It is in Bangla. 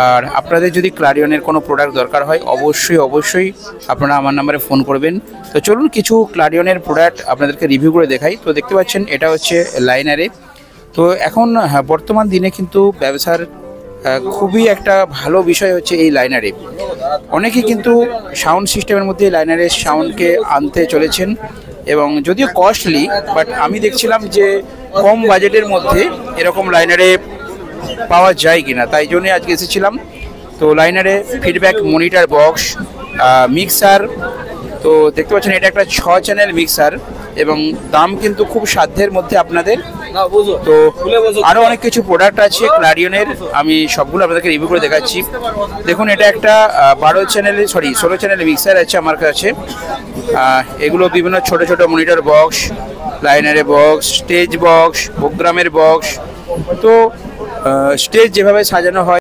আর আপনাদের যদি ক্লারিয়নের কোনো প্রোডাক্ট দরকার হয় অবশ্যই আপনারা আমার নাম্বারে ফোন করবেন। তো চলুন কিছু ক্লারিয়নের প্রোডাক্ট আপনাদেরকে রিভিউ করে দেখাই। তো দেখতে পাচ্ছেন এটা হচ্ছে লাইনারে। তো এখন বর্তমান দিনে কিন্তু ব্যবসার খুবই একটা ভালো বিষয় হচ্ছে এই লাইনারে। অনেকেই কিন্তু সাউন্ড সিস্টেমের মধ্যে লাইনারের সাউন্ডকে আনতে চলেছেন এবং যদিও কস্টলি, বাট আমি দেখছিলাম যে কম বাজেটের মধ্যে এরকম লাইনারে পাওয়া যায় কিনা, তাই জন্যই আজকে এসেছিলাম। তো লাইনারে ফিডব্যাক মনিটর বক্স, মিক্সার, তো দেখতে পাচ্ছেন এটা একটা 6 চ্যানেল মিক্সার এবং দাম কিন্তু খুব সাধ্যের মধ্যে আপনাদের। তো আরও অনেক কিছু প্রোডাক্ট আছে ক্লারিয়নের, আমি সবগুলো আপনাদেরকে রিভিউ করে দেখাচ্ছি। দেখুন এটা একটা 16 চ্যানেল মিক্সার আছে আমার কাছে। এগুলো বিভিন্ন ছোট ছোট মনিটর বক্স, লাইনারের বক্স, স্টেজ বক্স, প্রোগ্রামের বক্স। তো স্টেজ যেভাবে সাজানো হয়